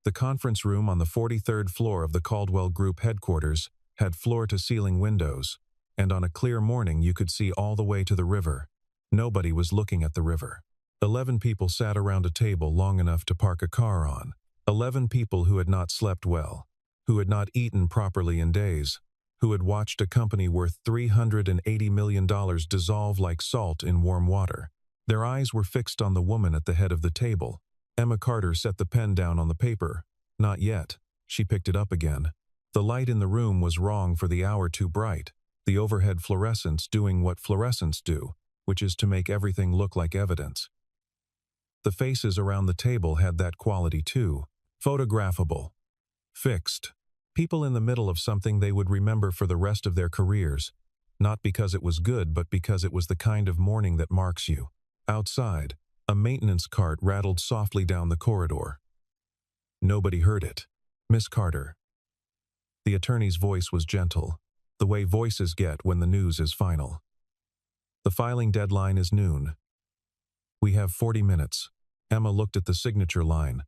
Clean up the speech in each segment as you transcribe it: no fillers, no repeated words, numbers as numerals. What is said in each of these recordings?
The conference room on the 43rd floor of the Caldwell Group headquarters had floor-to-ceiling windows, and on a clear morning you could see all the way to the river. Nobody was looking at the river. 11 people sat around a table long enough to park a car on. 11 people who had not slept well, who had not eaten properly in days, who had watched a company worth $380 million dissolve like salt in warm water. Their eyes were fixed on the woman at the head of the table. Emma Carter set the pen down on the paper. Not yet. She picked it up again. The light in the room was wrong for the hour too bright. The overhead fluorescents doing what fluorescents do, which is to make everything look like evidence. The faces around the table had that quality too. Photographable. Fixed. People in the middle of something they would remember for the rest of their careers. Not because it was good, but because it was the kind of morning that marks you. Outside, a maintenance cart rattled softly down the corridor. Nobody heard it. "Miss Carter." The attorney's voice was gentle, the way voices get when the news is final. "The filing deadline is noon. We have 40 minutes. Emma looked at the signature line.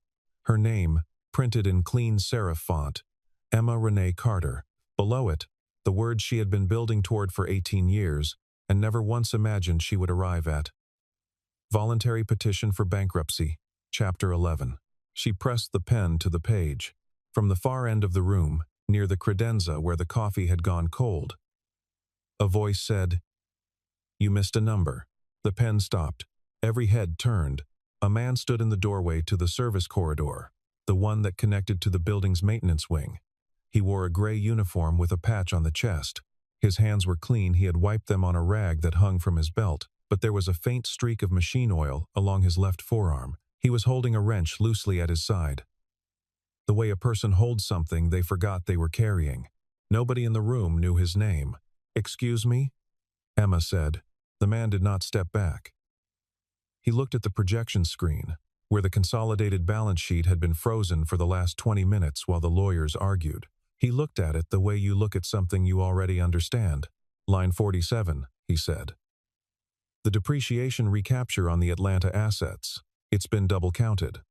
Her name, printed in clean serif font, Emma Renee Carter. Below it, the words she had been building toward for 18 years and never once imagined she would arrive at. Voluntary Petition for Bankruptcy, Chapter 11. She pressed the pen to the page. From the far end of the room, near the credenza where the coffee had gone cold, a voice said, "You missed a number." The pen stopped. Every head turned. A man stood in the doorway to the service corridor, the one that connected to the building's maintenance wing. He wore a gray uniform with a patch on the chest. His hands were clean. He had wiped them on a rag that hung from his belt, but there was a faint streak of machine oil along his left forearm. He was holding a wrench loosely at his side. The way a person holds something they forgot they were carrying. Nobody in the room knew his name. "Excuse me?" Emma said. The man did not step back. He looked at the projection screen, where the consolidated balance sheet had been frozen for the last 20 minutes while the lawyers argued. He looked at it the way you look at something you already understand. "Line 47, he said. "The depreciation recapture on the Atlanta assets. It's been double counted.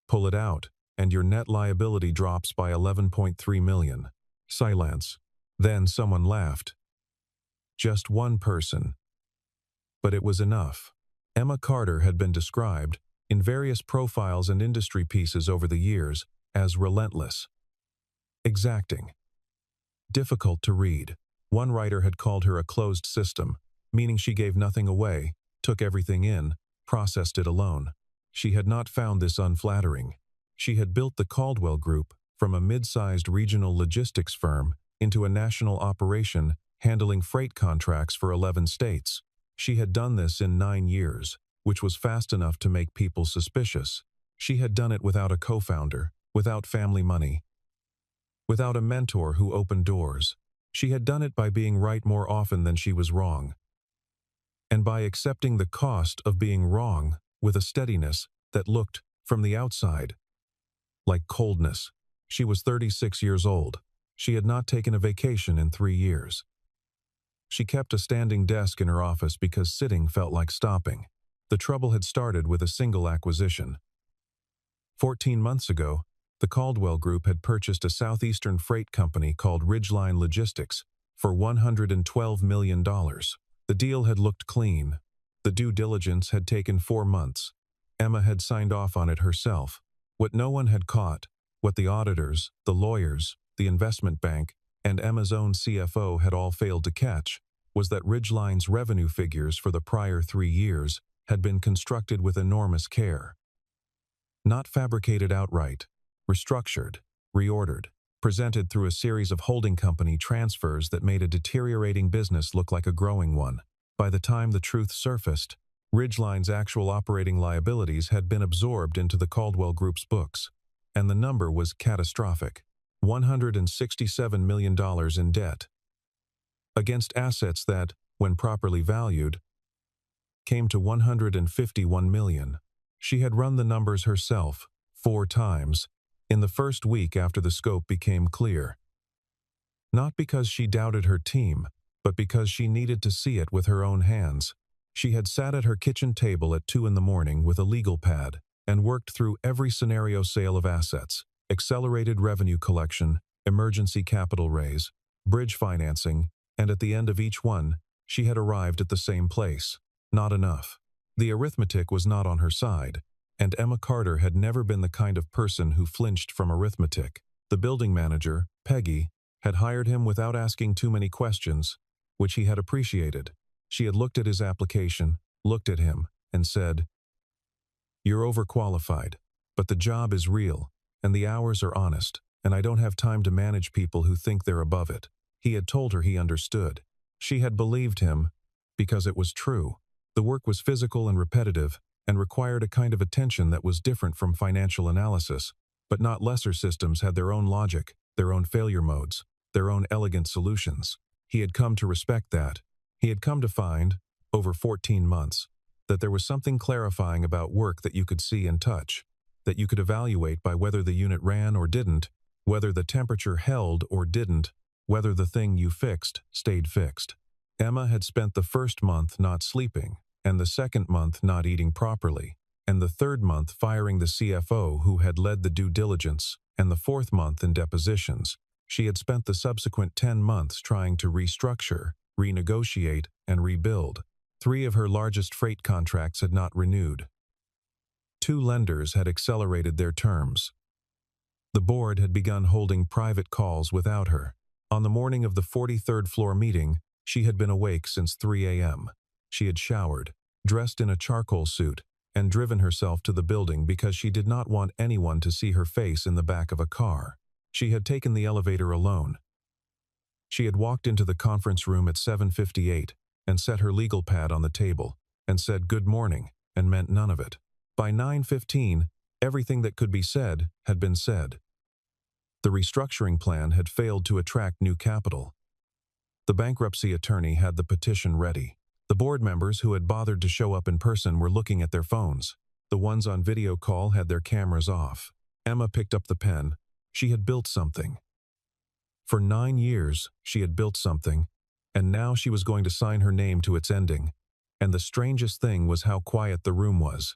Pull it out, and your net liability drops by $11.3 million. Silence. Then someone laughed. Just one person. But it was enough. Emma Carter had been described, in various profiles and industry pieces over the years, as relentless. Exacting. Difficult to read. One writer had called her a closed system, meaning she gave nothing away, took everything in, processed it alone. She had not found this unflattering. She had built the Caldwell Group from a mid-sized regional logistics firm into a national operation handling freight contracts for 11 states. She had done this in 9 years, which was fast enough to make people suspicious. She had done it without a co-founder, without family money, without a mentor who opened doors. She had done it by being right more often than she was wrong, and by accepting the cost of being wrong with a steadiness that looked, from the outside, like coldness. She was 36 years old. She had not taken a vacation in 3 years. She kept a standing desk in her office because sitting felt like stopping. The trouble had started with a single acquisition. 14 months ago, the Caldwell Group had purchased a southeastern freight company called Ridgeline Logistics for $112 million. The deal had looked clean. The due diligence had taken 4 months. Emma had signed off on it herself. What no one had caught, what the auditors, the lawyers, the investment bank, and Emma's own CFO had all failed to catch, was that Ridgeline's revenue figures for the prior 3 years had been constructed with enormous care. Not fabricated outright, restructured, reordered, presented through a series of holding company transfers that made a deteriorating business look like a growing one. By the time the truth surfaced, Ridgeline's actual operating liabilities had been absorbed into the Caldwell Group's books, and the number was catastrophic. $167 million in debt, against assets that, when properly valued, came to $151 million. She had run the numbers herself 4 times in the first week after the scope became clear. Not because she doubted her team, but because she needed to see it with her own hands. She had sat at her kitchen table at 2 in the morning with a legal pad, and worked through every scenario: sale of assets, accelerated revenue collection, emergency capital raise, bridge financing, and at the end of each one, she had arrived at the same place: not enough. The arithmetic was not on her side, and Emma Carter had never been the kind of person who flinched from arithmetic. The building manager, Peggy, had hired him without asking too many questions, which he had appreciated. She had looked at his application, looked at him, and said, "You're overqualified, but the job is real, and the hours are honest, and I don't have time to manage people who think they're above it." He had told her he understood. She had believed him, because it was true. The work was physical and repetitive, and required a kind of attention that was different from financial analysis, but not lesser systems had their own logic, their own failure modes, their own elegant solutions. He had come to respect that. He had come to find, over 14 months, that there was something clarifying about work that you could see and touch, that you could evaluate by whether the unit ran or didn't, whether the temperature held or didn't, whether the thing you fixed stayed fixed. Emma had spent the first month not sleeping, and the second month not eating properly, and the third month firing the CFO who had led the due diligence, and the fourth month in depositions. She had spent the subsequent 10 months trying to restructure, renegotiate, and rebuild. 3 of her largest freight contracts had not renewed. 2 lenders had accelerated their terms. The board had begun holding private calls without her. On the morning of the 43rd floor meeting, she had been awake since 3 a.m. She had showered, dressed in a charcoal suit, and driven herself to the building because she did not want anyone to see her face in the back of a car. She had taken the elevator alone. She had walked into the conference room at 7:58 and set her legal pad on the table and said good morning and meant none of it. By 9:15, everything that could be said had been said. The restructuring plan had failed to attract new capital. The bankruptcy attorney had the petition ready. The board members who had bothered to show up in person were looking at their phones. The ones on video call had their cameras off. Emma picked up the pen. She had built something. For 9 years, she had built something, and now she was going to sign her name to its ending. And the strangest thing was how quiet the room was.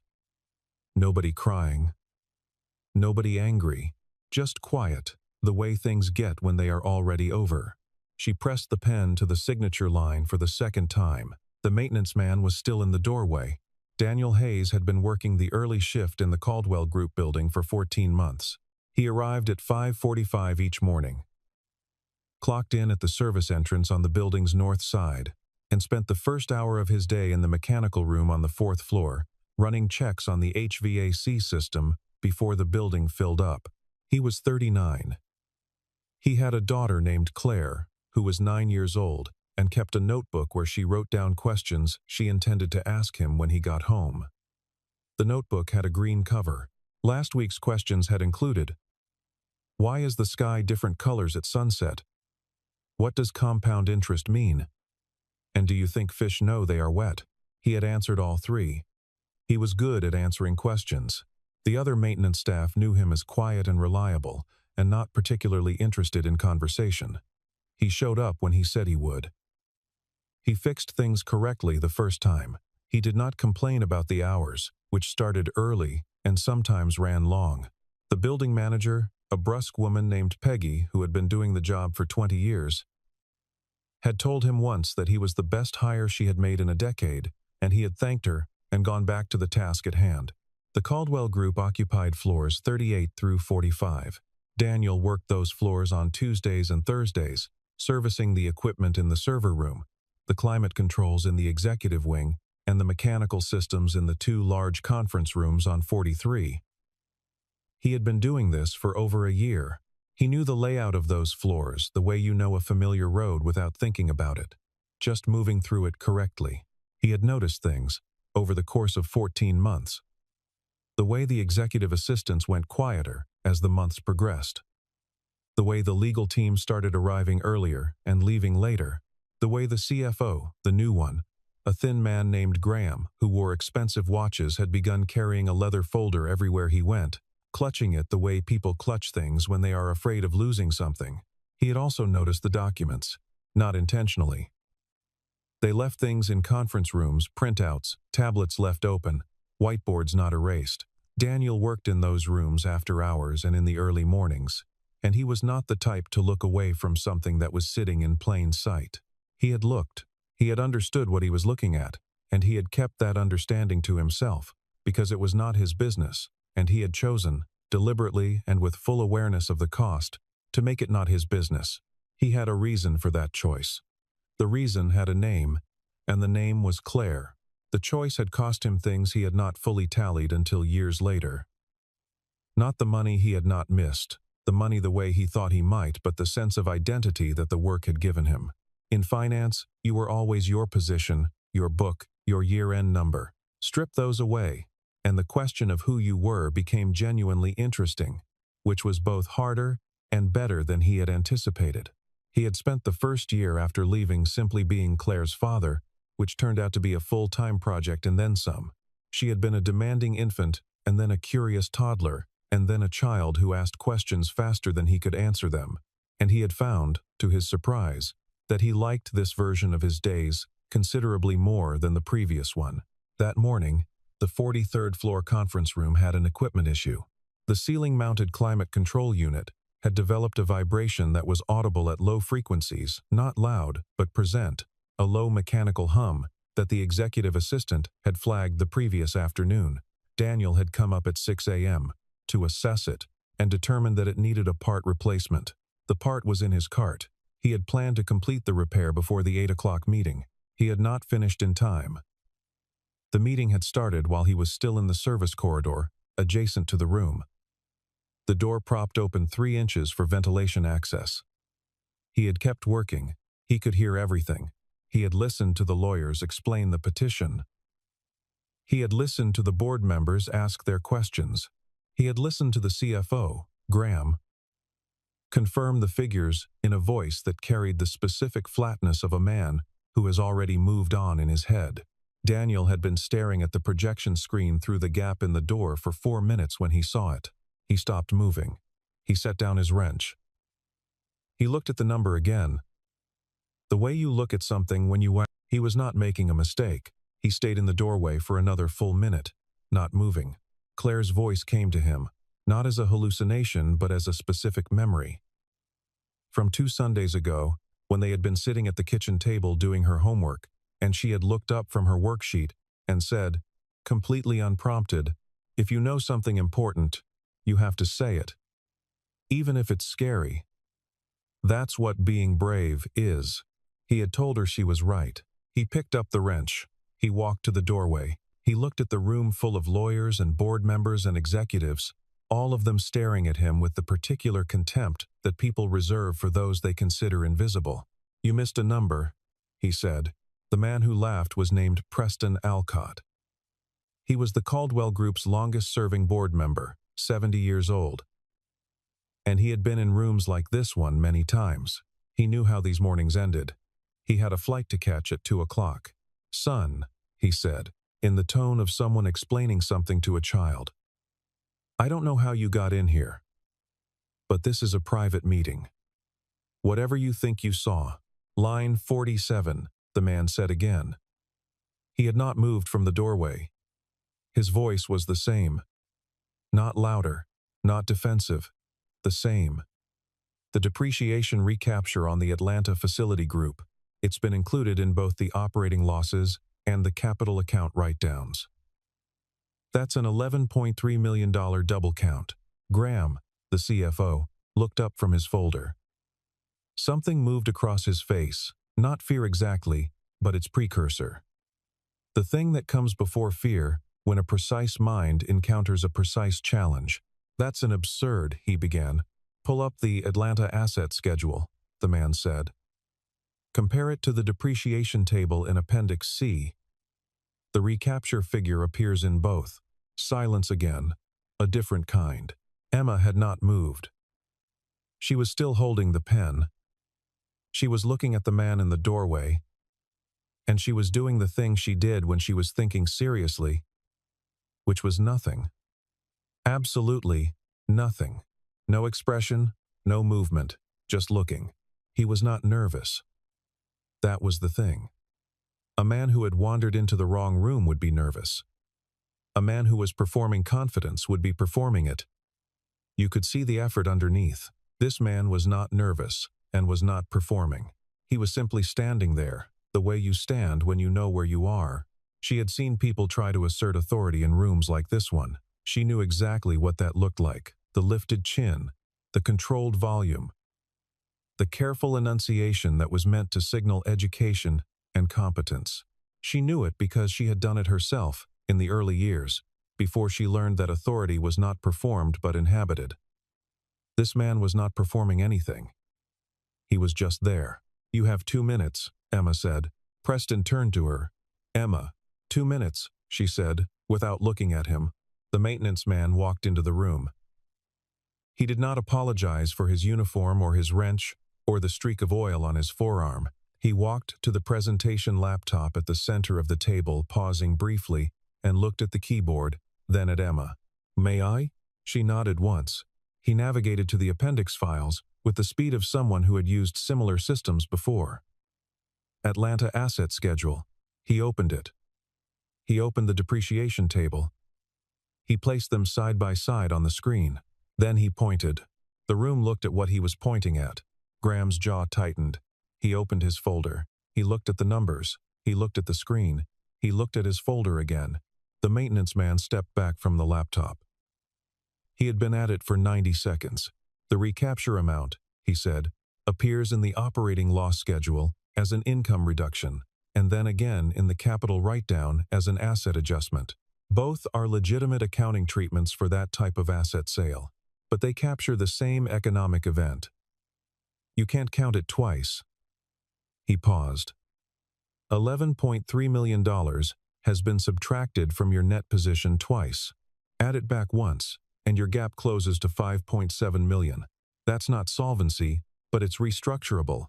Nobody crying. Nobody angry. Just quiet, the way things get when they are already over. She pressed the pen to the signature line for the second time. The maintenance man was still in the doorway. Daniel Hayes had been working the early shift in the Caldwell Group building for 14 months. He arrived at 5:45 each morning, clocked in at the service entrance on the building's north side, and spent the first hour of his day in the mechanical room on the 4th floor, running checks on the HVAC system before the building filled up. He was 39. He had a daughter named Claire, who was 9 years old, and kept a notebook where she wrote down questions she intended to ask him when he got home. The notebook had a green cover. Last week's questions had included: why is the sky different colors at sunset? What does compound interest mean? And do you think fish know they are wet? He had answered all 3. He was good at answering questions. The other maintenance staff knew him as quiet and reliable, and not particularly interested in conversation. He showed up when he said he would. He fixed things correctly the first time. He did not complain about the hours, which started early and sometimes ran long. The building manager, a brusque woman named Peggy who had been doing the job for 20 years, had told him once that he was the best hire she had made in a decade, and he had thanked her and gone back to the task at hand. The Caldwell Group occupied floors 38 through 45. Daniel worked those floors on Tuesdays and Thursdays, servicing the equipment in the server room, the climate controls in the executive wing, and the mechanical systems in the 2 large conference rooms on 43. He had been doing this for over a year. He knew the layout of those floors, the way you know a familiar road without thinking about it, just moving through it correctly. He had noticed things, over the course of 14 months. The way the executive assistants went quieter as the months progressed. The way the legal team started arriving earlier and leaving later. The way the CFO, the new one, a thin man named Graham, who wore expensive watches, had begun carrying a leather folder everywhere he went, clutching it the way people clutch things when they are afraid of losing something. He had also noticed the documents, not intentionally. They left things in conference rooms, printouts, tablets left open, whiteboards not erased. Daniel worked in those rooms after hours and in the early mornings, and he was not the type to look away from something that was sitting in plain sight. He had looked, he had understood what he was looking at, and he had kept that understanding to himself, because it was not his business, and he had chosen, deliberately and with full awareness of the cost, to make it not his business. He had a reason for that choice. The reason had a name, and the name was Claire. The choice had cost him things he had not fully tallied until years later. Not the money he had not missed, the money the way he thought he might, but the sense of identity that the work had given him. In finance, you were always your position, your book, your year-end number. Strip those away, and the question of who you were became genuinely interesting, which was both harder and better than he had anticipated. He had spent the first year after leaving simply being Claire's father, which turned out to be a full-time project and then some. She had been a demanding infant, and then a curious toddler, and then a child who asked questions faster than he could answer them. And he had found, to his surprise, that he liked this version of his days considerably more than the previous one. That morning, the 43rd floor conference room had an equipment issue. The ceiling-mounted climate control unit had developed a vibration that was audible at low frequencies, not loud, but present, a low mechanical hum that the executive assistant had flagged the previous afternoon. Daniel had come up at 6 a.m. to assess it and determined that it needed a part replacement. The part was in his cart. He had planned to complete the repair before the 8 o'clock meeting. He had not finished in time. The meeting had started while he was still in the service corridor, adjacent to the room. The door propped open 3 inches for ventilation access. He had kept working. He could hear everything. He had listened to the lawyers explain the petition. He had listened to the board members ask their questions. He had listened to the CFO, Graham, confirm the figures in a voice that carried the specific flatness of a man who has already moved on in his head. Daniel had been staring at the projection screen through the gap in the door for 4 minutes when he saw it. He stopped moving. He set down his wrench. He looked at the number again. The way you look at something when you... He was not making a mistake. He stayed in the doorway for another full minute, not moving. Claire's voice came to him, not as a hallucination but as a specific memory. From 2 Sundays ago, when they had been sitting at the kitchen table doing her homework, and she had looked up from her worksheet and said, completely unprompted, "If you know something important, you have to say it, even if it's scary. That's what being brave is." He had told her she was right. He picked up the wrench. He walked to the doorway. He looked at the room full of lawyers and board members and executives, all of them staring at him with the particular contempt that people reserve for those they consider invisible. "You missed a number," he said. The man who laughed was named Preston Alcott. He was the Caldwell Group's longest-serving board member, 70 years old. And he had been in rooms like this one many times. He knew how these mornings ended. He had a flight to catch at 2 o'clock. "Son," he said, in the tone of someone explaining something to a child. "I don't know how you got in here, but this is a private meeting. Whatever you think you saw." "Line 47, the man said again. He had not moved from the doorway. His voice was the same. Not louder, not defensive, the same. "The depreciation recapture on the Atlanta facility group. It's been included in both the operating losses and the capital account write-downs. That's an $11.3 million double count." Graham, the CFO, looked up from his folder. Something moved across his face, not fear exactly, but its precursor. The thing that comes before fear when a precise mind encounters a precise challenge. "That's an absurd," he began. "Pull up the Atlanta asset schedule," the man said. "Compare it to the depreciation table in Appendix C. The recapture figure appears in both." Silence again, a different kind. Emma had not moved. She was still holding the pen. She was looking at the man in the doorway, and she was doing the thing she did when she was thinking seriously, which was nothing. Absolutely nothing. No expression, no movement, just looking. He was not nervous. That was the thing. A man who had wandered into the wrong room would be nervous. A man who was performing confidence would be performing it. You could see the effort underneath. This man was not nervous and was not performing. He was simply standing there, the way you stand when you know where you are. She had seen people try to assert authority in rooms like this one. She knew exactly what that looked like. The lifted chin, the controlled volume, the careful enunciation that was meant to signal education and competence. She knew it because she had done it herself in the early years, before she learned that authority was not performed but inhabited. This man was not performing anything. He was just there. "You have 2 minutes, Emma said. Preston turned to her. "Emma, 2 minutes, she said, without looking at him. The maintenance man walked into the room. He did not apologize for his uniform or his wrench or the streak of oil on his forearm. He walked to the presentation laptop at the center of the table, pausing briefly, and looked at the keyboard, then at Emma. "May I?" She nodded once. He navigated to the appendix files with the speed of someone who had used similar systems before. Atlanta Asset Schedule. He opened it. He opened the depreciation table. He placed them side by side on the screen. Then he pointed. The room looked at what he was pointing at. Graham's jaw tightened. He opened his folder. He looked at the numbers. He looked at the screen. He looked at his folder again. The maintenance man stepped back from the laptop. He had been at it for 90 seconds. "The recapture amount," he said, "appears in the operating loss schedule as an income reduction, and then again in the capital write-down as an asset adjustment. Both are legitimate accounting treatments for that type of asset sale, but they capture the same economic event. You can't count it twice." He paused. $11.3 million has been subtracted from your net position twice. Add it back once, and your gap closes to $5.7 million. That's not solvency, but it's restructurable,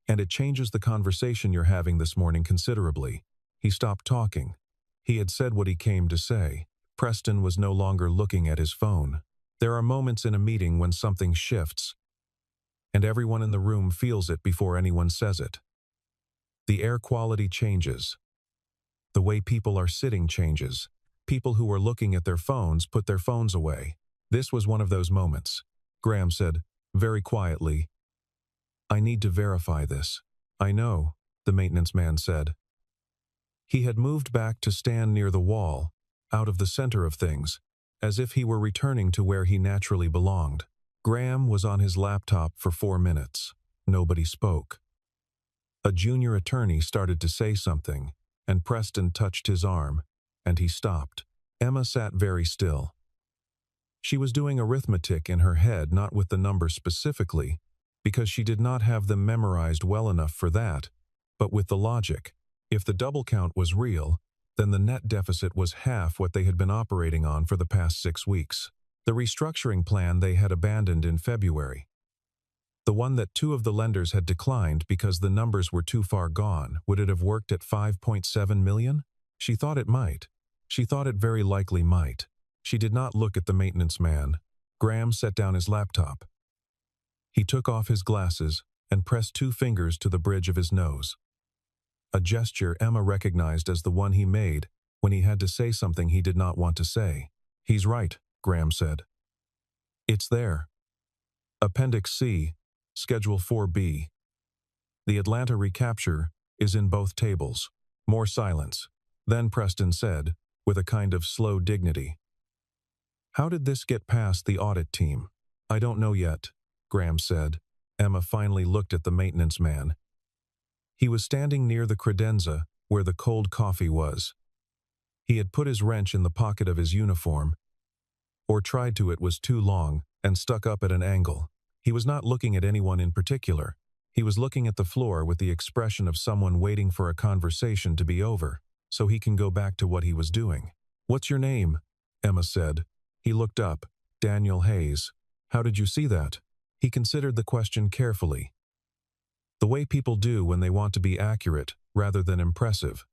and it changes the conversation you're having this morning considerably. He stopped talking. He had said what he came to say. Preston was no longer looking at his phone. There are moments in a meeting when something shifts, and everyone in the room feels it before anyone says it. The air quality changes. The way people are sitting changes. People who were looking at their phones put their phones away. This was one of those moments. Graham said, very quietly, "I need to verify this." "I know," the maintenance man said. He had moved back to stand near the wall, out of the center of things, as if he were returning to where he naturally belonged. Graham was on his laptop for 4 minutes. Nobody spoke. A junior attorney started to say something, and Preston touched his arm, and he stopped. Emma sat very still. She was doing arithmetic in her head, not with the numbers specifically, because she did not have them memorized well enough for that, but with the logic. If the double count was real, then the net deficit was half what they had been operating on for the past 6 weeks. The restructuring plan they had abandoned in February, the one that 2 of the lenders had declined because the numbers were too far gone, would it have worked at $5.7 million? She thought it might. She thought it very likely might. She did not look at the maintenance man. Graham set down his laptop. He took off his glasses and pressed 2 fingers to the bridge of his nose. A gesture Emma recognized as the one he made when he had to say something he did not want to say. "He's right," Graham said. "It's there. Appendix C, Schedule 4B. The Atlanta recapture is in both tables." More silence. Then Preston said, with a kind of slow dignity, "How did this get past the audit team?" "I don't know yet," Graham said. Emma finally looked at the maintenance man. He was standing near the credenza where the cold coffee was. He had put his wrench in the pocket of his uniform, or tried to. It was too long and stuck up at an angle. He was not looking at anyone in particular. He was looking at the floor with the expression of someone waiting for a conversation to be over, so he can go back to what he was doing. "What's your name?" Emma said. He looked up. "Daniel Hayes." "How did you see that?" He considered the question carefully. The way people do when they want to be accurate rather than impressive.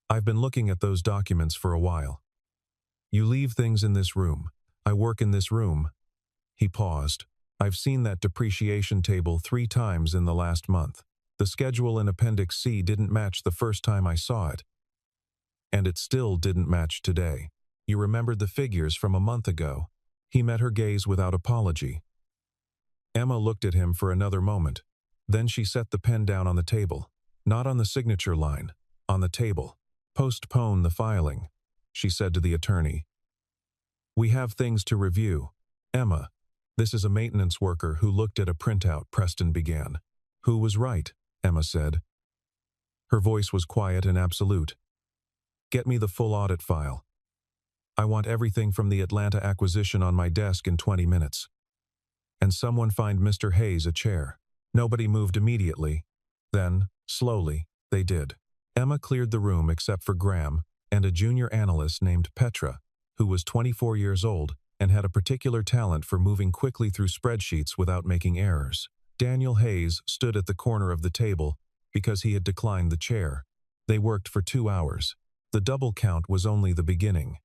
"I've been looking at those documents for a while. You leave things in this room. I work in this room." He paused. "I've seen that depreciation table 3 times in the last month. The schedule in Appendix C didn't match the first time I saw it. And it still didn't match today. You remembered the figures from a month ago. He met her gaze without apology. Emma looked at him for another moment. Then she set the pen down on the table. Not on the signature line. On the table. Postpone the filing, she said to the attorney. We have things to review. Emma, this is a maintenance worker who looked at a printout, Preston began. Who was right? Emma said. Her voice was quiet and absolute. Get me the full audit file. I want everything from the Atlanta acquisition on my desk in 20 minutes. And someone find Mr. Hayes a chair. Nobody moved immediately. Then, slowly, they did. Emma cleared the room except for Graham and a junior analyst named Petra, who was 24 years old and had a particular talent for moving quickly through spreadsheets without making errors. Daniel Hayes stood at the corner of the table because he had declined the chair. They worked for 2 hours. The double count was only the beginning.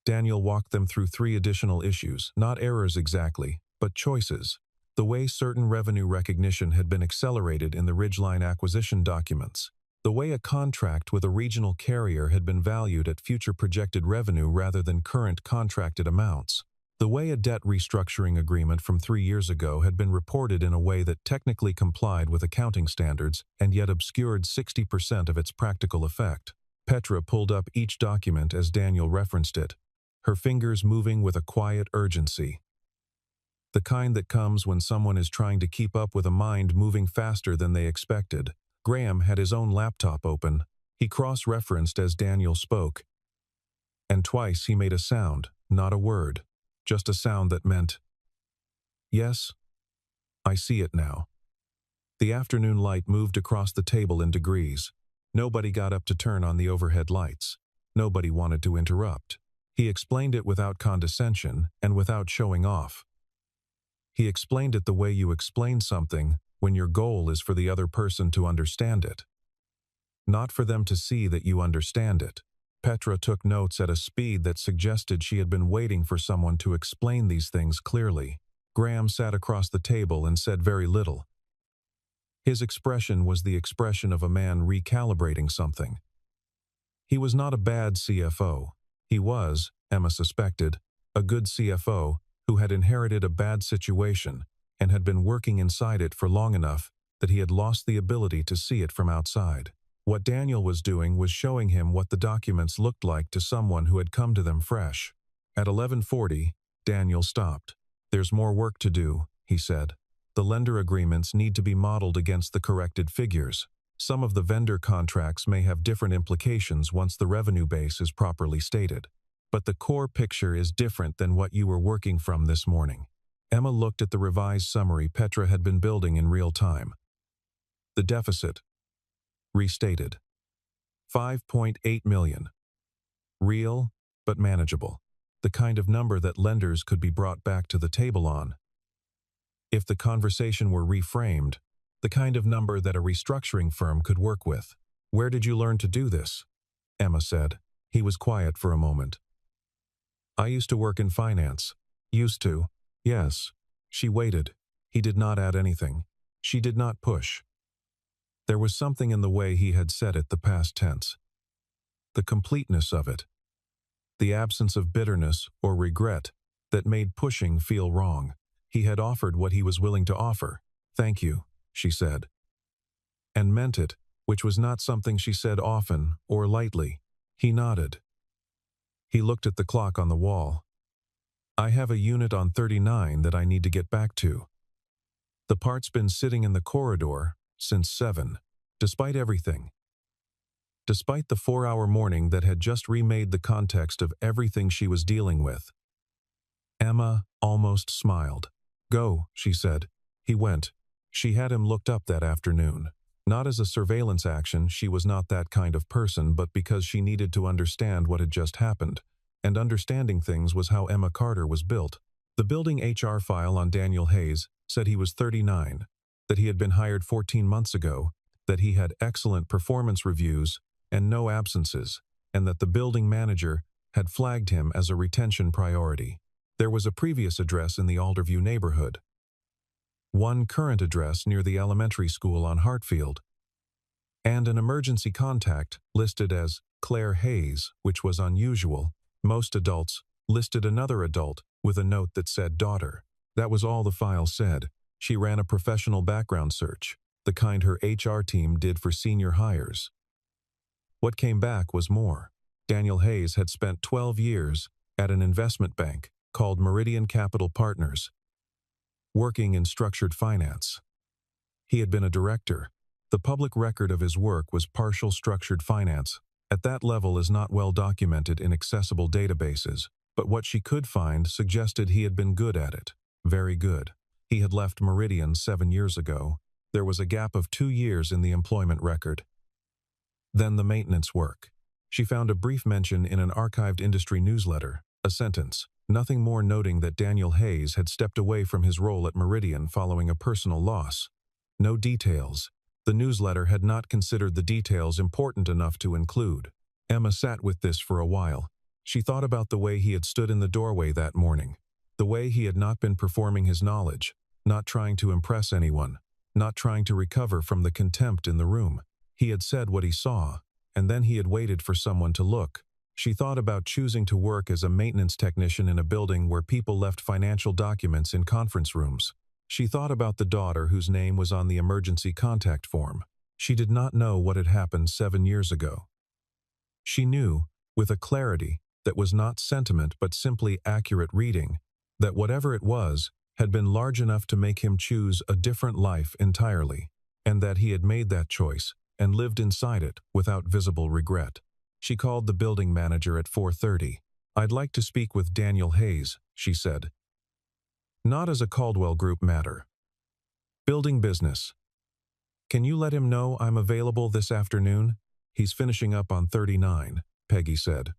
Daniel walked them through 3 additional issues, not errors exactly, but choices. The way certain revenue recognition had been accelerated in the Ridgeline acquisition documents. The way a contract with a regional carrier had been valued at future projected revenue rather than current contracted amounts. The way a debt restructuring agreement from 3 years ago had been reported in a way that technically complied with accounting standards and yet obscured 60% of its practical effect. Petra pulled up each document as Daniel referenced it, her fingers moving with a quiet urgency. The kind that comes when someone is trying to keep up with a mind moving faster than they expected. Graham had his own laptop open. He cross-referenced as Daniel spoke. And twice he made a sound, not a word, just a sound that meant, yes, I see it now. The afternoon light moved across the table in degrees. Nobody got up to turn on the overhead lights. Nobody wanted to interrupt. He explained it without condescension and without showing off. He explained it the way you explain something when your goal is for the other person to understand it. Not for them to see that you understand it. Petra took notes at a speed that suggested she had been waiting for someone to explain these things clearly. Graham sat across the table and said very little. His expression was the expression of a man recalibrating something. He was not a bad CFO. He was, Emma suspected, a good CFO who had inherited a bad situation and had been working inside it for long enough that he had lost the ability to see it from outside. What Daniel was doing was showing him what the documents looked like to someone who had come to them fresh. At 11:40, Daniel stopped. There's more work to do, he said. The lender agreements need to be modeled against the corrected figures. Some of the vendor contracts may have different implications once the revenue base is properly stated. But the core picture is different than what you were working from this morning. Emma looked at the revised summary Petra had been building in real time. The deficit. Restated. 5.8 million. Real, but manageable. The kind of number that lenders could be brought back to the table on. If the conversation were reframed, the kind of number that a restructuring firm could work with. Where did you learn to do this? Emma said. He was quiet for a moment. I used to work in finance. Used to. Yes. She waited. He did not add anything. She did not push. There was something in the way he had said it, the past tense. The completeness of it. The absence of bitterness or regret that made pushing feel wrong. He had offered what he was willing to offer. Thank you, she said. And meant it, which was not something she said often or lightly. He nodded. He looked at the clock on the wall. I have a unit on 39 that I need to get back to. The part's been sitting in the corridor since 7, despite everything. Despite the 4-hour morning that had just remade the context of everything she was dealing with. Emma almost smiled. Go, she said. He went. She had him looked up that afternoon. Not as a surveillance action, she was not that kind of person, but because she needed to understand what had just happened. And understanding things was how Emma Carter was built. The building HR file on Daniel Hayes said he was 39, that he had been hired 14 months ago, that he had excellent performance reviews and no absences, and that the building manager had flagged him as a retention priority. There was a previous address in the Alderview neighborhood. One current address near the elementary school on Hartfield, and an emergency contact listed as Claire Hayes, which was unusual, Most adults listed another adult with a note that said daughter. That was all the file said. She ran a professional background search, the kind her HR team did for senior hires. What came back was more. Daniel Hayes had spent 12 years at an investment bank called Meridian Capital Partners, working in structured finance. He had been a director. The public record of his work was partial structured finance. At that level is not well documented in accessible databases, but what she could find suggested he had been good at it. Very good. He had left Meridian 7 years ago. There was a gap of 2 years in the employment record. Then the maintenance work. She found a brief mention in an archived industry newsletter, a sentence, nothing more, noting that Daniel Hayes had stepped away from his role at Meridian following a personal loss. No details. The newsletter had not considered the details important enough to include. Emma sat with this for a while. She thought about the way he had stood in the doorway that morning, the way he had not been performing his knowledge, not trying to impress anyone, not trying to recover from the contempt in the room. He had said what he saw, and then he had waited for someone to look. She thought about choosing to work as a maintenance technician in a building where people left financial documents in conference rooms. She thought about the daughter whose name was on the emergency contact form. She did not know what had happened 7 years ago. She knew, with a clarity that was not sentiment but simply accurate reading, that whatever it was had been large enough to make him choose a different life entirely, and that he had made that choice and lived inside it without visible regret. She called the building manager at 4:30. "I'd like to speak with Daniel Hayes," she said. "Not as a Caldwell Group matter. Building business. Can you let him know I'm available this afternoon? He's finishing up on 39, Peggy said.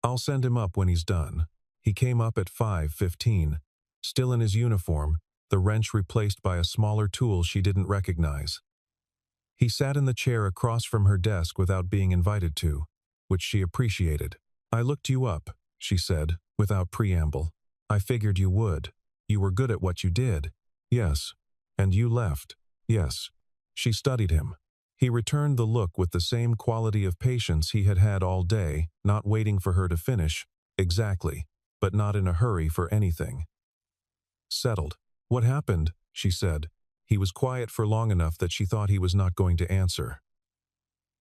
"I'll send him up when he's done." He came up at 5:15, still in his uniform, the wrench replaced by a smaller tool she didn't recognize. He sat in the chair across from her desk without being invited to, which she appreciated. "I looked you up," she said, without preamble. "I figured you would. You were good at what you did." "Yes." "And you left." "Yes." She studied him. He returned the look with the same quality of patience he had had all day, not waiting for her to finish, exactly, but not in a hurry for anything. "Settled." "What happened?" she said. He was quiet for long enough that she thought he was not going to answer.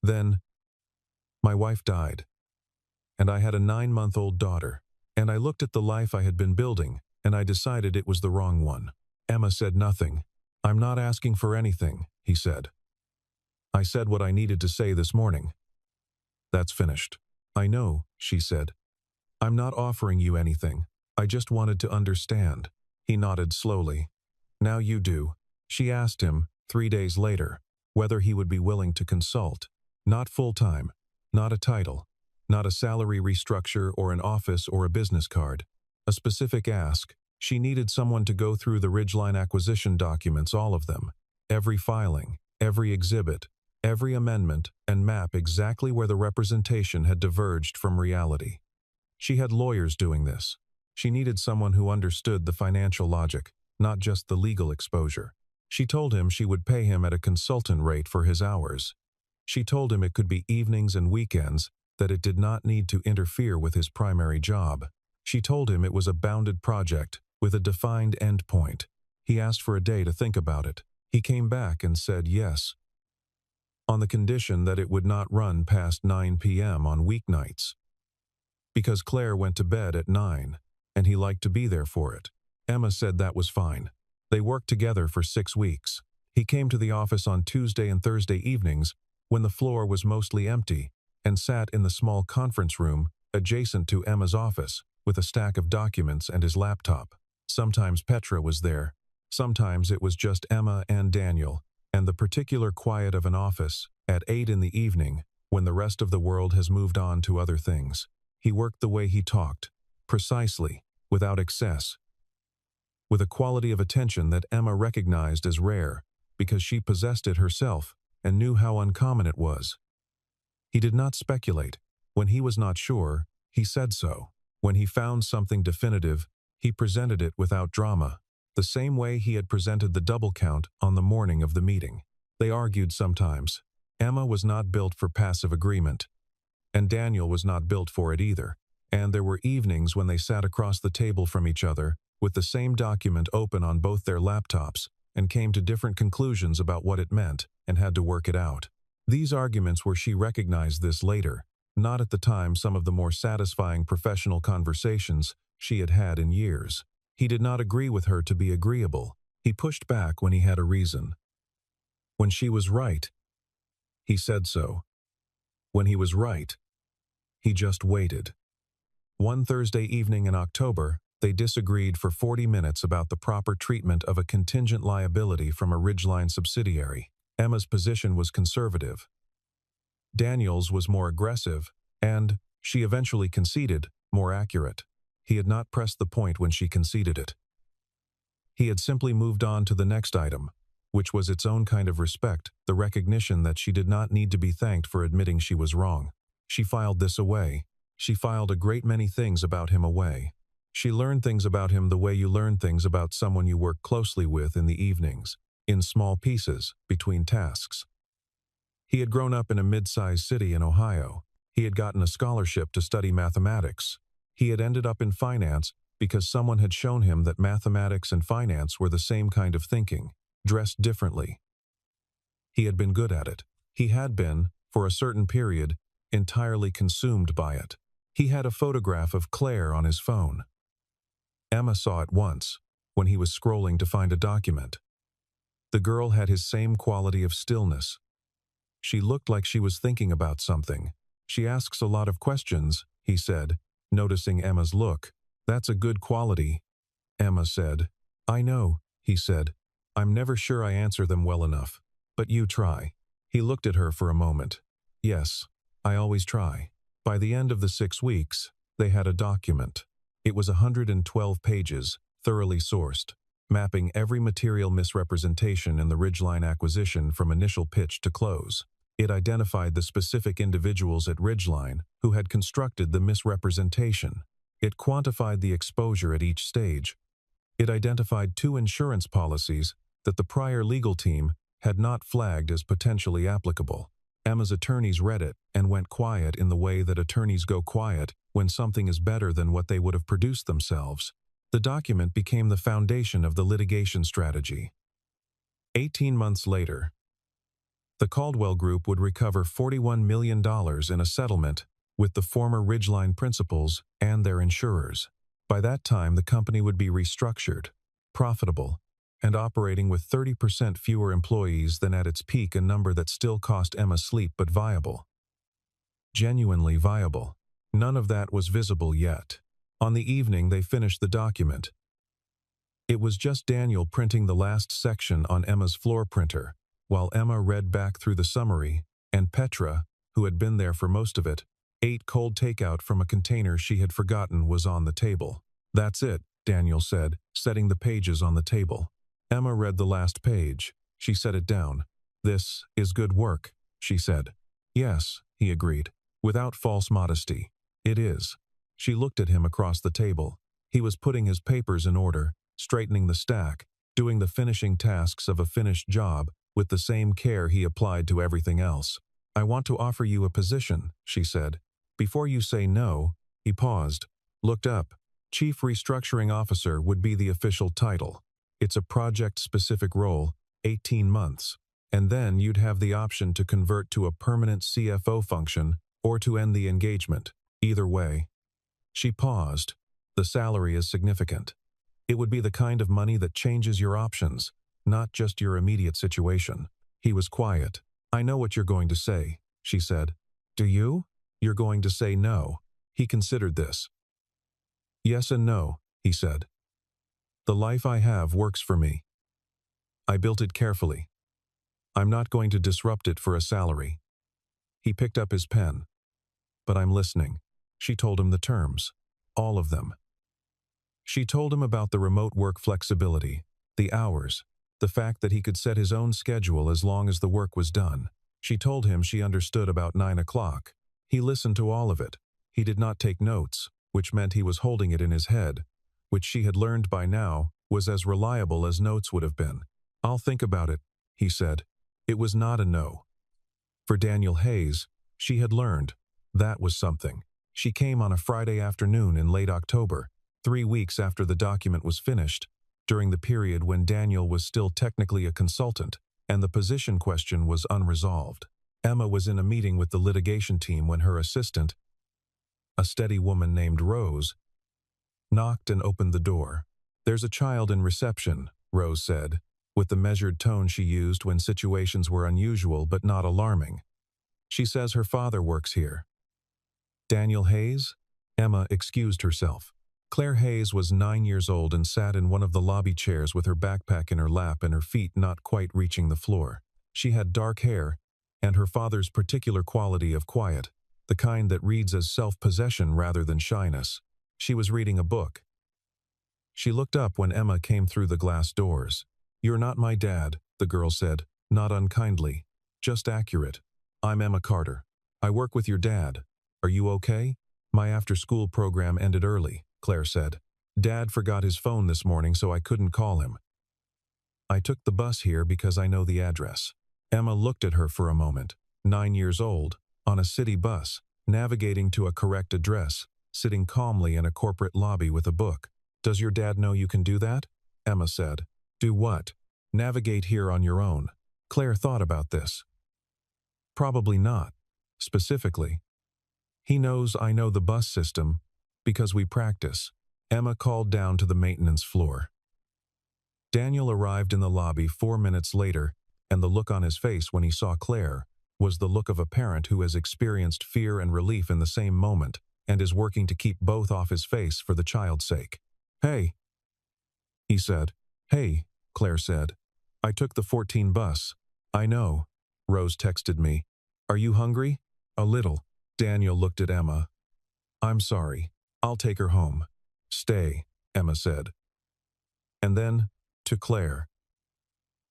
Then, "My wife died. And I had a 9-month-old daughter. And I looked at the life I had been building, and I decided it was the wrong one." Emma said nothing. "I'm not asking for anything," he said. "I said what I needed to say this morning. That's finished." "I know," she said. "I'm not offering you anything. I just wanted to understand." He nodded slowly. "Now you do." She asked him, 3 days later, whether he would be willing to consult. Not full-time, not a title, not a salary restructure or an office or a business card. A specific ask. She needed someone to go through the Ridgeline acquisition documents, all of them, every filing, every exhibit, every amendment, and map exactly where the representation had diverged from reality. She had lawyers doing this. She needed someone who understood the financial logic, not just the legal exposure. She told him she would pay him at a consultant rate for his hours. She told him it could be evenings and weekends, that it did not need to interfere with his primary job. She told him it was a bounded project, with a defined end point. He asked for a day to think about it. He came back and said yes, on the condition that it would not run past 9 p.m. on weeknights. Because Claire went to bed at 9, and he liked to be there for it. Emma said that was fine. They worked together for 6 weeks. He came to the office on Tuesday and Thursday evenings, when the floor was mostly empty, and sat in the small conference room adjacent to Emma's office, with a stack of documents and his laptop. Sometimes Petra was there. Sometimes it was just Emma and Daniel, and the particular quiet of an office, at 8 in the evening, when the rest of the world has moved on to other things. He worked the way he talked, precisely, without excess, with a quality of attention that Emma recognized as rare, because she possessed it herself and knew how uncommon it was. He did not speculate. When he was not sure, he said so. When he found something definitive, he presented it without drama, the same way he had presented the double count on the morning of the meeting. They argued sometimes. Emma was not built for passive agreement, and Daniel was not built for it either. And there were evenings when they sat across the table from each other, with the same document open on both their laptops, and came to different conclusions about what it meant, and had to work it out. These arguments were she recognized this later, not at the time some of the more satisfying professional conversations she had had in years. He did not agree with her to be agreeable. He pushed back when he had a reason. When she was right, he said so. When he was right, he just waited. One Thursday evening in October, they disagreed for 40 minutes about the proper treatment of a contingent liability from a Ridgeline subsidiary. Emma's position was conservative. Daniel's was more aggressive, and, she eventually conceded, more accurate. He had not pressed the point when she conceded it. He had simply moved on to the next item, which was its own kind of respect, the recognition that she did not need to be thanked for admitting she was wrong. She filed this away. She filed a great many things about him away. She learned things about him the way you learn things about someone you work closely with in the evenings, in small pieces, between tasks. He had grown up in a mid-sized city in Ohio. He had gotten a scholarship to study mathematics. He had ended up in finance because someone had shown him that mathematics and finance were the same kind of thinking, dressed differently. He had been good at it. He had been, for a certain period, entirely consumed by it. He had a photograph of Claire on his phone. Emma saw it once, when he was scrolling to find a document. The girl had his same quality of stillness. She looked like she was thinking about something. She asks a lot of questions, he said, noticing Emma's look. That's a good quality. Emma said. I know, he said. I'm never sure I answer them well enough. But you try. He looked at her for a moment. Yes, I always try. By the end of the 6 weeks, they had a document. It was 112 pages, thoroughly sourced, mapping every material misrepresentation in the Ridgeline acquisition from initial pitch to close. It identified the specific individuals at Ridgeline who had constructed the misrepresentation. It quantified the exposure at each stage. It identified 2 insurance policies that the prior legal team had not flagged as potentially applicable. Emma's attorneys read it and went quiet in the way that attorneys go quiet when something is better than what they would have produced themselves. The document became the foundation of the litigation strategy. 18 months later, the Caldwell Group would recover $41 million in a settlement with the former Ridgeline principals and their insurers. By that time, the company would be restructured, profitable, and operating with 30% fewer employees than at its peak, a number that still cost Emma sleep, but viable. Genuinely viable. None of that was visible yet. On the evening they finished the document, it was just Daniel printing the last section on Emma's floor printer, while Emma read back through the summary, and Petra, who had been there for most of it, ate cold takeout from a container she had forgotten was on the table. That's it, Daniel said, setting the pages on the table. Emma read the last page. She set it down. This is good work, she said. Yes, he agreed, without false modesty. It is. She looked at him across the table. He was putting his papers in order, straightening the stack, doing the finishing tasks of a finished job with the same care he applied to everything else. I want to offer you a position, she said. Before you say no, he paused, looked up. Chief Restructuring Officer would be the official title. It's a project-specific role, 18 months. And then you'd have the option to convert to a permanent CFO function or to end the engagement. Either way. She paused. The salary is significant. It would be the kind of money that changes your options, not just your immediate situation. He was quiet. I know what you're going to say, she said. Do you? You're going to say no. He considered this. Yes and no, he said. The life I have works for me. I built it carefully. I'm not going to disrupt it for a salary. He picked up his pen. But I'm listening. She told him the terms. All of them. She told him about the remote work flexibility, the hours, the fact that he could set his own schedule as long as the work was done. She told him she understood about 9 o'clock. He listened to all of it. He did not take notes, which meant he was holding it in his head, which she had learned by now was as reliable as notes would have been. I'll think about it, he said. It was not a no. For Daniel Hayes, she had learned, that was something. She came on a Friday afternoon in late October, 3 weeks after the document was finished, during the period when Daniel was still technically a consultant, and the position question was unresolved. Emma was in a meeting with the litigation team when her assistant, a steady woman named Rose, knocked and opened the door. "There's a child in reception," Rose said, with the measured tone she used when situations were unusual but not alarming. "She says her father works here." "Daniel Hayes?" Emma excused herself. Claire Hayes was 9 years old and sat in one of the lobby chairs with her backpack in her lap and her feet not quite reaching the floor. She had dark hair, and her father's particular quality of quiet, the kind that reads as self-possession rather than shyness. She was reading a book. She looked up when Emma came through the glass doors. "You're not my dad," the girl said, not unkindly, just accurate. "I'm Emma Carter. I work with your dad. Are you okay?" "My after-school program ended early," Claire said. "Dad forgot his phone this morning, so I couldn't call him. I took the bus here because I know the address." Emma looked at her for a moment. 9 years old, on a city bus, navigating to a correct address, sitting calmly in a corporate lobby with a book. "Does your dad know you can do that?" Emma said. "Do what?" "Navigate here on your own." Claire thought about this. "Probably not. Specifically. He knows I know the bus system because we practice." Emma called down to the maintenance floor. Daniel arrived in the lobby 4 minutes later, and the look on his face when he saw Claire was the look of a parent who has experienced fear and relief in the same moment and is working to keep both off his face for the child's sake. "Hey," he said. "Hey," Claire said. "I took the 14 bus." "I know," Rose texted me. "Are you hungry?" "A little." Daniel looked at Emma. "I'm sorry. I'll take her home." "Stay," Emma said. And then, to Claire,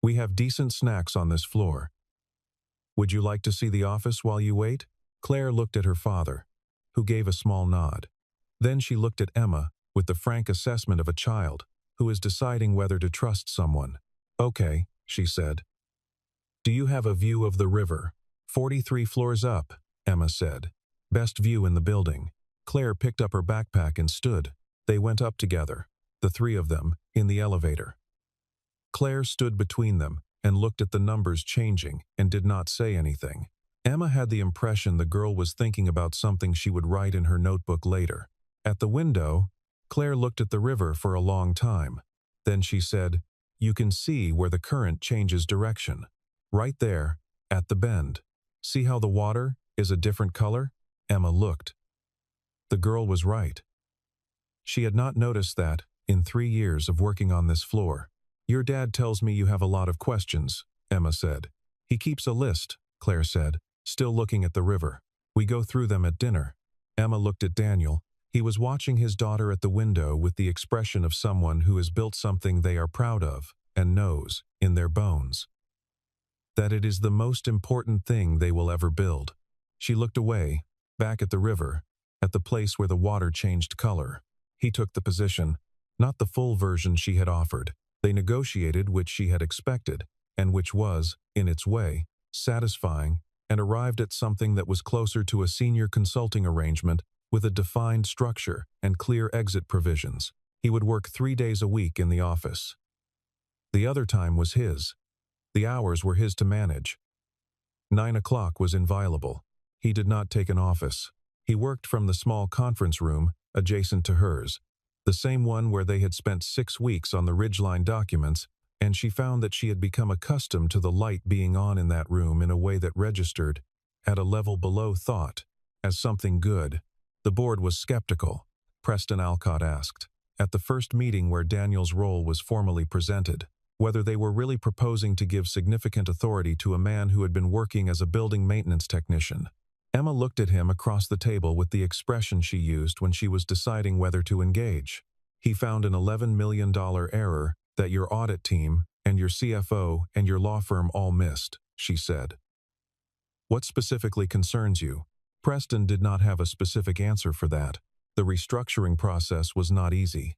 "We have decent snacks on this floor. Would you like to see the office while you wait?" Claire looked at her father, who gave a small nod. Then she looked at Emma with the frank assessment of a child who is deciding whether to trust someone. "Okay," she said. "Do you have a view of the river?" 43 floors up, Emma said. "Best view in the building." Claire picked up her backpack and stood. They went up together, the three of them, in the elevator. Claire stood between them and looked at the numbers changing and did not say anything. Emma had the impression the girl was thinking about something she would write in her notebook later. At the window, Claire looked at the river for a long time. Then she said, "You can see where the current changes direction. Right there, at the bend. See how the water is a different color?" Emma looked. The girl was right. She had not noticed that, in 3 years of working on this floor. "Your dad tells me you have a lot of questions," Emma said. "He keeps a list," Claire said, still looking at the river. "We go through them at dinner." Emma looked at Daniel. He was watching his daughter at the window with the expression of someone who has built something they are proud of and knows, in their bones, that it is the most important thing they will ever build. She looked away, back at the river, at the place where the water changed color. He took the position, not the full version she had offered. They negotiated which she had expected, and which was, in its way, satisfying, and arrived at something that was closer to a senior consulting arrangement with a defined structure and clear exit provisions. He would work 3 days a week in the office. The other time was his. The hours were his to manage. 9 o'clock was inviolable. He did not take an office. He worked from the small conference room adjacent to hers, the same one where they had spent 6 weeks on the Ridgeline documents, and she found that she had become accustomed to the light being on in that room in a way that registered, at a level below thought, as something good. The board was skeptical, Preston Alcott asked, at the first meeting where Daniel's role was formally presented, whether they were really proposing to give significant authority to a man who had been working as a building maintenance technician. Emma looked at him across the table with the expression she used when she was deciding whether to engage. "He found an $11 million error that your audit team and your CFO and your law firm all missed," she said. "What specifically concerns you?" Preston did not have a specific answer for that. The restructuring process was not easy.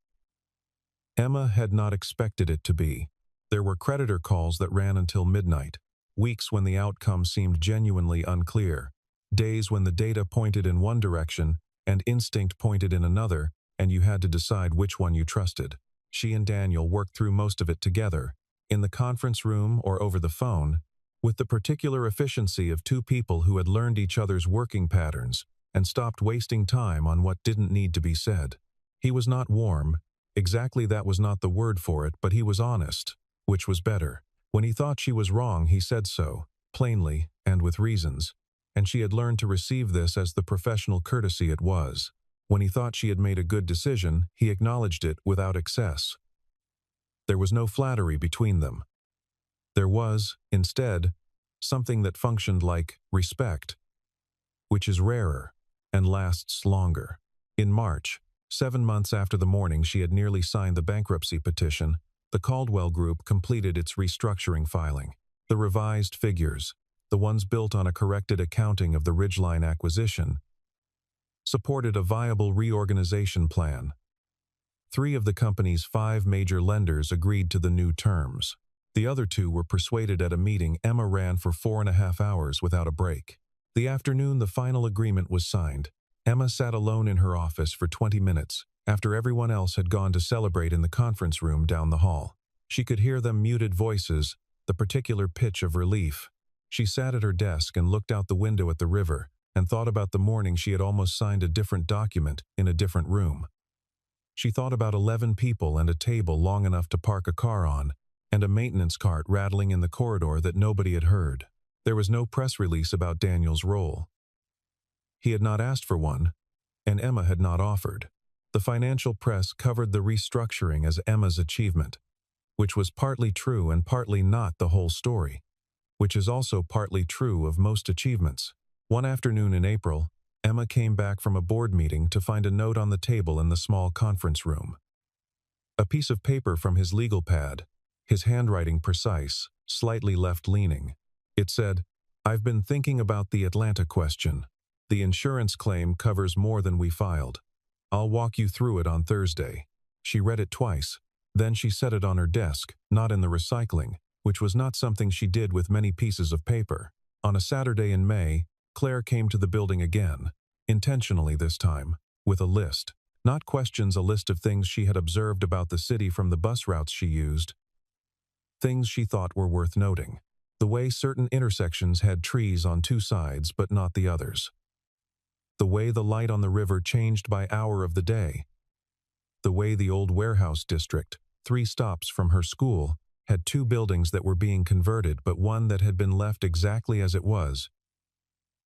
Emma had not expected it to be. There were creditor calls that ran until midnight, weeks when the outcome seemed genuinely unclear, days when the data pointed in one direction and instinct pointed in another, and you had to decide which one you trusted. She and Daniel worked through most of it together, in the conference room or over the phone, with the particular efficiency of two people who had learned each other's working patterns and stopped wasting time on what didn't need to be said. He was not warm, exactly that was not the word for it, but he was honest, which was better. When he thought she was wrong, he said so, plainly and with reasons, and she had learned to receive this as the professional courtesy it was. When he thought she had made a good decision, he acknowledged it without excess. There was no flattery between them. There was, instead, something that functioned like respect, which is rarer and lasts longer. In March, 7 months after the morning she had nearly signed the bankruptcy petition, the Caldwell Group completed its restructuring filing. The revised figures, the ones built on a corrected accounting of the Ridgeline acquisition, supported a viable reorganization plan. 3 of the company's 5 major lenders agreed to the new terms. The other 2 were persuaded at a meeting Emma ran for 4.5 hours without a break. The afternoon the final agreement was signed, Emma sat alone in her office for 20 minutes, after everyone else had gone to celebrate in the conference room down the hall. She could hear them muted voices, the particular pitch of relief. She sat at her desk and looked out the window at the river, and thought about the morning she had almost signed a different document in a different room. She thought about 11 people and a table long enough to park a car on, and a maintenance cart rattling in the corridor that nobody had heard. There was no press release about Daniel's role. He had not asked for one, and Emma had not offered. The financial press covered the restructuring as Emma's achievement, which was partly true and partly not the whole story, which is also partly true of most achievements. One afternoon in April, Emma came back from a board meeting to find a note on the table in the small conference room. A piece of paper from his legal pad, his handwriting precise, slightly left-leaning. It said, "I've been thinking about the Atlanta question. The insurance claim covers more than we filed. I'll walk you through it on Thursday." She read it twice. Then she set it on her desk, not in the recycling, which was not something she did with many pieces of paper. On a Saturday in May, Claire came to the building again, intentionally this time, with a list. Not questions, a list of things she had observed about the city from the bus routes she used. Things she thought were worth noting. The way certain intersections had trees on 2 sides but not the others. The way the light on the river changed by hour of the day. The way the old warehouse district, 3 stops from her school, had 2 buildings that were being converted but one that had been left exactly as it was,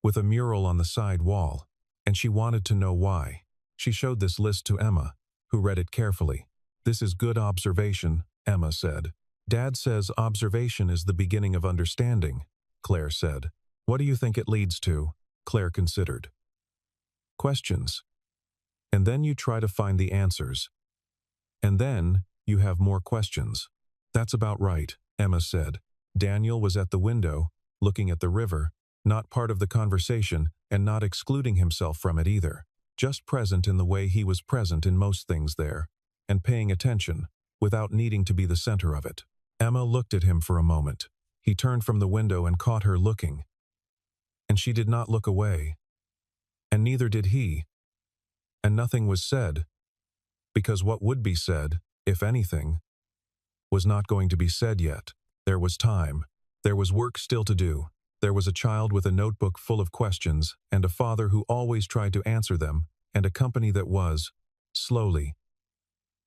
with a mural on the side wall, and she wanted to know why. She showed this list to Emma, who read it carefully. "This is good observation," Emma said. "Dad says observation is the beginning of understanding," Claire said. "What do you think it leads to?" Claire considered. "Questions. And then you try to find the answers. And then you have more questions." "That's about right," Emma said. Daniel was at the window, looking at the river, not part of the conversation and not excluding himself from it either, just present in the way he was present in most things there, and paying attention, without needing to be the center of it. Emma looked at him for a moment. He turned from the window and caught her looking. And she did not look away. And neither did he. And nothing was said, because what would be said, if anything, was not going to be said yet. There was time. There was work still to do. There was a child with a notebook full of questions, and a father who always tried to answer them, and a company that was, slowly,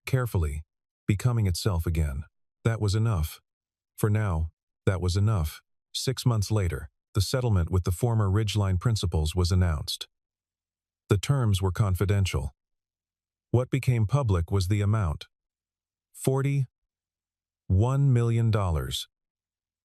carefully, becoming itself again. That was enough. For now, that was enough. 6 months later, the settlement with the former Ridgeline principals was announced. The terms were confidential. What became public was the amount. $41 million.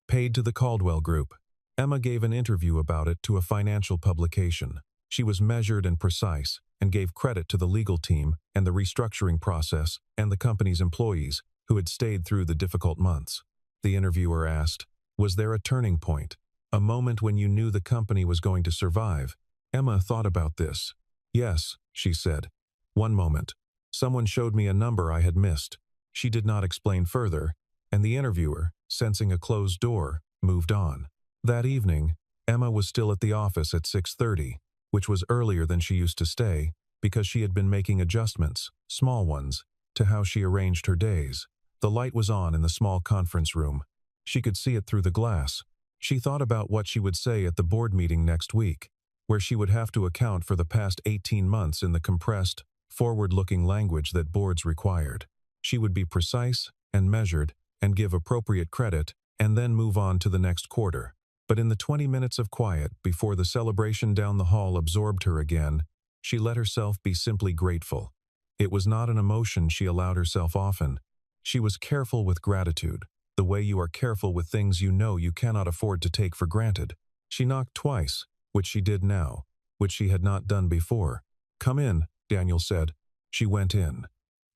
Paid to the Caldwell Group. Emma gave an interview about it to a financial publication. She was measured and precise, and gave credit to the legal team and the restructuring process and the company's employees who had stayed through the difficult months. The interviewer asked, "Was there a turning point? A moment when you knew the company was going to survive?" Emma thought about this. "Yes," she said. "One moment. Someone showed me a number I had missed." She did not explain further, and the interviewer, sensing a closed door, moved on. That evening, Emma was still at the office at 6:30, which was earlier than she used to stay, because she had been making adjustments, small ones, to how she arranged her days. The light was on in the small conference room. She could see it through the glass. She thought about what she would say at the board meeting next week, where she would have to account for the past 18 months in the compressed, forward-looking language that boards required. She would be precise and measured and give appropriate credit and then move on to the next quarter. But in the 20 minutes of quiet before the celebration down the hall absorbed her again, she let herself be simply grateful. It was not an emotion she allowed herself often. She was careful with gratitude, the way you are careful with things you know you cannot afford to take for granted. She knocked twice, which she did now, which she had not done before. "Come in," Daniel said. She went in.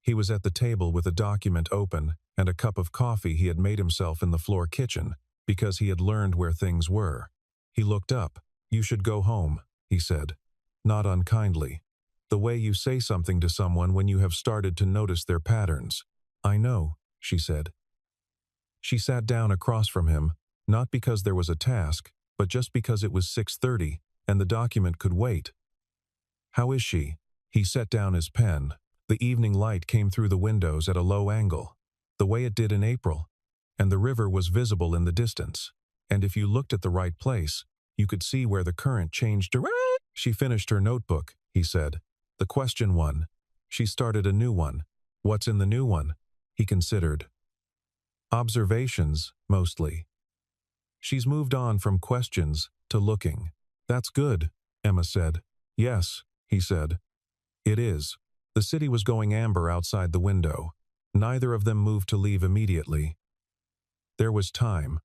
He was at the table with a document open and a cup of coffee he had made himself in the floor kitchen, because he had learned where things were. He looked up. "You should go home," he said. Not unkindly. The way you say something to someone when you have started to notice their patterns. "I know," she said. She sat down across from him, not because there was a task, but just because it was 6:30 and the document could wait. "How is she?" He set down his pen. The evening light came through the windows at a low angle, the way it did in April, and the river was visible in the distance. And if you looked at the right place, you could see where the current changed direction. She finished her notebook, he said. The question one. She started a new one. What's in the new one? He considered. Observations, mostly. She's moved on from questions to looking. That's good, Emma said. Yes, he said. It is. The city was going amber outside the window. Neither of them moved to leave immediately. There was time.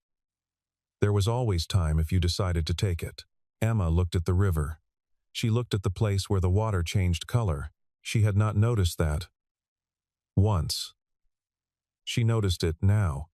There was always time if you decided to take it. Emma looked at the river. She looked at the place where the water changed color. She had not noticed that. Once. She noticed it now.